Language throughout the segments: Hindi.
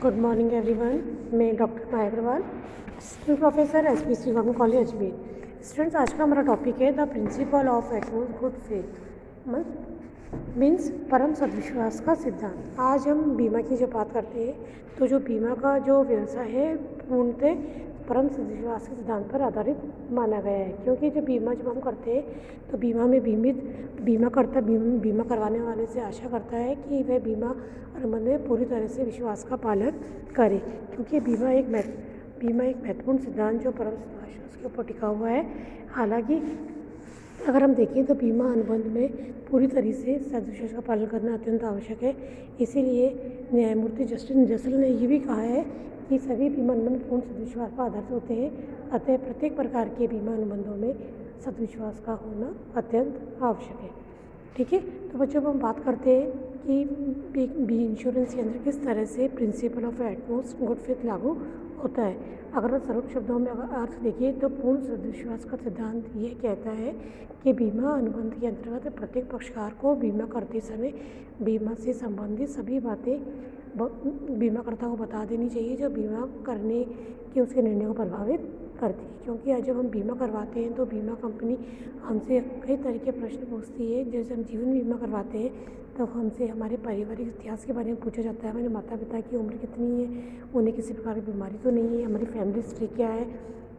Good morning everyone. मैं doctor Maya Agarwal, assistant professor SPC government college Ajmer. Students, आज का हमारा टॉपिक है the principle of utmost good faith means परम सद्विश्वास का सिद्धांत। आज हम बीमा की जब बात करते हैं तो जो बीमा का जो व्यवसाय है पूर्णतः परम सद्विश्वास के सिद्धांत पर आधारित माना गया है, क्योंकि जब हम करते हैं तो बीमा में बीमा करवाने वाले से आशा करता है कि वह बीमा अनुबंध में पूरी तरह से विश्वास का पालन करे, क्योंकि बीमा एक महत्वपूर्ण सिद्धांत जो परम सद्विश्वास के ऊपर टिका हुआ है। हालांकि अगर हम देखें तो बीमा अनुबंध में पूरी तरह से सद्विश्वास का पालन करना अत्यंत आवश्यक है। इसीलिए न्यायमूर्ति जस्टिस जसल ने ये भी कहा है कि सभी बीमा अनुबंध पूर्ण सद्विश्वास पर आधारित होते हैं, अतः प्रत्येक प्रकार के बीमा अनुबंधों में सद्विश्वास का होना अत्यंत आवश्यक है। ठीक है, तो बच्चों हम बात करते हैं कि बी इंश्योरेंस के अंदर किस तरह से principle of utmost good faith लागू होता है। अगर सरल शब्दों में अगर अर्थ देखिए तो पूर्ण सद्विश्वास का सिद्धांत ये कहता है कि बीमा अनुबंध के अंतर्गत प्रत्येक पक्षकार को बीमा करते समय बीमा से संबंधित सभी बातें बीमाकर्ता को बता देनी चाहिए जो बीमा करने के उसके निर्णय को प्रभावित करती है। क्योंकि आज जब हम बीमा करवाते हैं तो बीमा कंपनी हमसे कई तरह के प्रश्न पूछती है। जैसे हम जीवन बीमा करवाते हैं तो हमसे हमारे पारिवारिक इतिहास के बारे में पूछा जाता है, हमारे माता पिता की उम्र कितनी है, उन्हें किसी प्रकार की बीमारी तो नहीं है, हमारी फैमिली हिस्ट्री क्या है,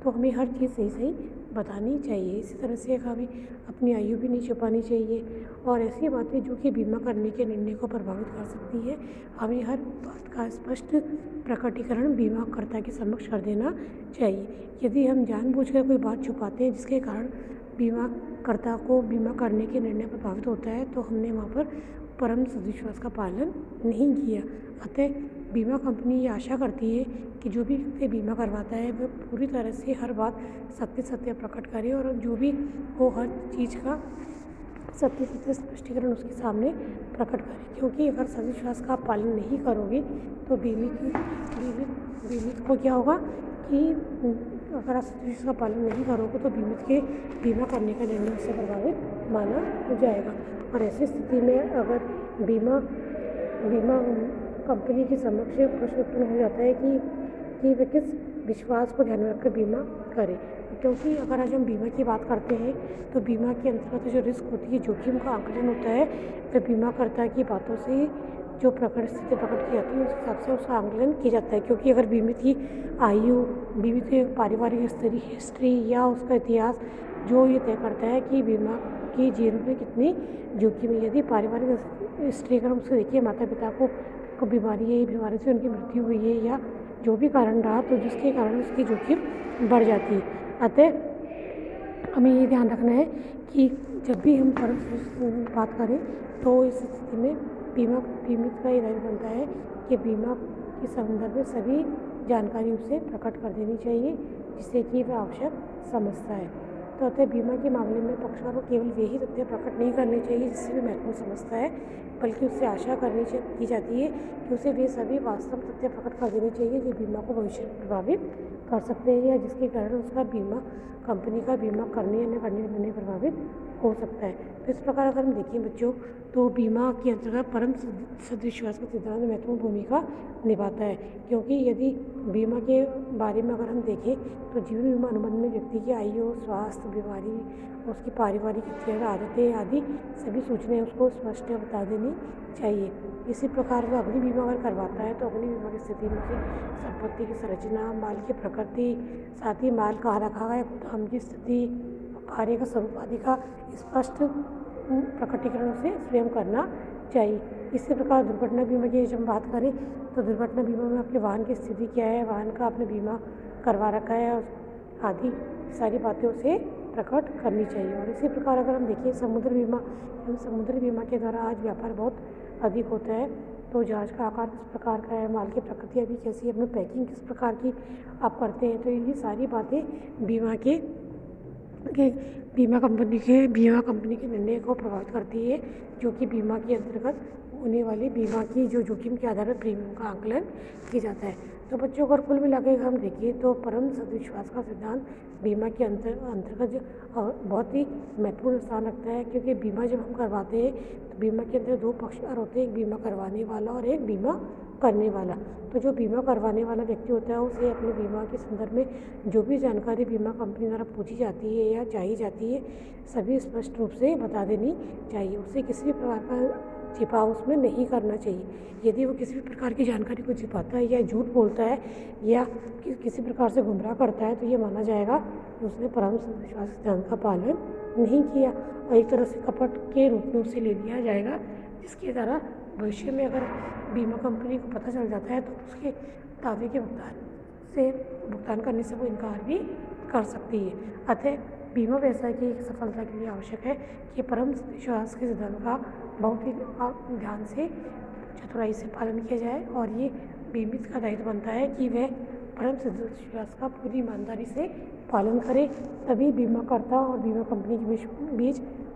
तो हमें हर चीज़ सही बतानी चाहिए। इसी तरह से हमें अपनी आयु भी नहीं छुपानी चाहिए और ऐसी बातें जो कि बीमा करने के निर्णय को प्रभावित कर सकती है, हमें हर बात का स्पष्ट प्रकटीकरण बीमाकर्ता के समक्ष कर देना चाहिए। यदि हम जानबूझकर कोई बात छुपाते हैं जिसके कारण बीमाकर्ता को बीमा करने के निर्णय प्रभावित होता है तो हमने वहाँ पर परम सद्विश्वास का पालन नहीं किया। अतः बीमा कंपनी ये आशा करती है कि जो भी व्यक्ति बीमा करवाता है वह पूरी तरह से हर बात सत्य प्रकट करे और जो भी हो हर चीज़ का सत्य स्पष्टीकरण उसके सामने प्रकट करें। क्योंकि अगर सद्विश्वास का पालन नहीं करोगे तो बीमित को क्या होगा कि अगर आप सद्विश्वास का पालन नहीं करोगे तो बीमा करने का निर्णय उससे प्रभावित माना जाएगा। और ऐसी स्थिति में अगर बीमा कंपनी के समक्ष प्रश्न उत्पन्न हो जाता है कि वे किस विश्वास को ध्यान में रखकर बीमा करें। क्योंकि अगर आज हम बीमा की बात करते हैं तो बीमा के अंतर्गत जो रिस्क होती है, जोखिम का आकलन होता है, वह बीमाकर्ता की बातों से जो स्थिति प्रकट की जाती है उस हिसाब से उसका आकलन किया जाता है। क्योंकि अगर बीमित की आयु, बीमित की पारिवारिक हिस्ट्री या उसका इतिहास जो ये तय करता है कि बीमा की जीवन में कितनी जोखिम है। यदि पारिवारिक हिस्ट्री अगर हम उससे देखिए, माता पिता को बीमारी है, बीमारी से उनकी मृत्यु हुई है या जो भी कारण रहा तो जिसके कारण उसकी जोखिम बढ़ जाती है। अतः हमें ये ध्यान रखना है कि जब भी हम बात करें तो इस स्थिति में बीमित का ये दायित्व बनता है कि बीमा के संदर्भ में सभी जानकारी उसे प्रकट कर देनी चाहिए जिससे कि वह आवश्यक समझता है। तो अतः बीमा के मामले में पक्षकार को केवल वही तथ्य प्रकट नहीं करने चाहिए जिससे वह महत्वपूर्ण समझता है, बल्कि उससे आशा की जाती है कि उसे वे सभी वास्तव तथ्य प्रकट कर देने चाहिए जो बीमा को भविष्य में प्रभावित कर सकते हैं या जिसके कारण उसका बीमा कंपनी का बीमा करने या न करने का निर्णय प्रभावित हो सकता है। तो इस प्रकार अगर हम देखें बच्चों तो बीमा के अंतर्गत परम सद्विश्वास का सिद्धांत महत्वपूर्ण भूमिका निभाता है। क्योंकि यदि बीमा के बारे में अगर हम देखें तो जीवन बीमा अनुबंध में व्यक्ति की आयु, स्वास्थ्य, बीमारी, उसकी पारिवारिक इतिहास, आदतें आदि सभी सूचनाएं उसको स्पष्ट बता देनी चाहिए। इसी प्रकार वह अग्नि बीमा अगर करवाता है तो अग्नि बीमा की स्थिति में संपत्ति की संरचना, माल की प्रकृति, साथ ही माल कहाँ रखा गया, गोदाम की स्थिति, कार्य का स्वरूप आदि का स्पष्ट प्रकटीकरण उसे स्वयं करना चाहिए। इसी प्रकार दुर्घटना बीमा की जब हम बात करें तो दुर्घटना बीमा में आपके वाहन की स्थिति क्या है, वाहन का आपने बीमा करवा रखा है आदि सारी बातें उसे प्रकट करनी चाहिए। और इसी प्रकार अगर हम देखिए समुद्री बीमा के द्वारा आज व्यापार बहुत अधिक होता है। तो जहाज का आकार किस प्रकार का है, माल की प्रकृति अभी कैसी है, अपनी पैकिंग किस प्रकार की आप करते हैं, तो ये सारी बातें बीमा कंपनी के निर्णय को प्रभावित करती है, जो कि बीमा के अंतर्गत होने वाली बीमा की जो जोखिम के आधार पर प्रीमियम का आकलन किया जाता है। तो बच्चों अगर कुल मिलाकर हम देखें तो परम सद्विश्वास का सिद्धांत बीमा के अंतर्गत बहुत ही महत्वपूर्ण स्थान रखता है। क्योंकि बीमा जब हम करवाते हैं तो बीमा के अंदर दो पक्षकार होते हैं, एक बीमा करवाने वाला और एक बीमा करने वाला। तो जो बीमा करवाने वाला व्यक्ति होता है उसे अपने बीमा के संदर्भ में जो भी जानकारी बीमा कंपनी द्वारा पूछी जाती है या चाहिए जाती है सभी स्पष्ट रूप से बता देनी चाहिए। उसे किसी भी प्रकार का छिपाव उसमें नहीं करना चाहिए। यदि वो किसी भी प्रकार की जानकारी को छिपाता है या झूठ बोलता है या किसी प्रकार से गुमराह करता है तो ये माना जाएगा कि उसने परम विश्वास सिद्धांत का पालन नहीं किया और एक तरह से कपट के रूप में उसे ले लिया जाएगा, जिसके द्वारा भविष्य में अगर बीमा कंपनी को पता चल जाता है तो उसके दावे के भुगतान करने से वो इनकार भी कर सकती है। अतः बीमा व्यवसाय की सफलता के लिए आवश्यक है कि परम विश्वास के सिद्धांत का बहुत ही ध्यान से चतुराई से पालन किया जाए और ये बीमित का दायित्व बनता है कि वह परम विश्वास का पूरी ईमानदारी से पालन करे। तभी बीमाकर्ता और बीमा कंपनी के बीच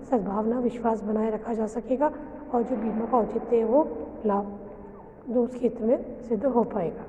सद्भावना विश्वास बनाए रखा जा सकेगा और जो बीमा का औचित्य है वो लाभ जो उस क्षेत्र में सिद्ध हो पाएगा।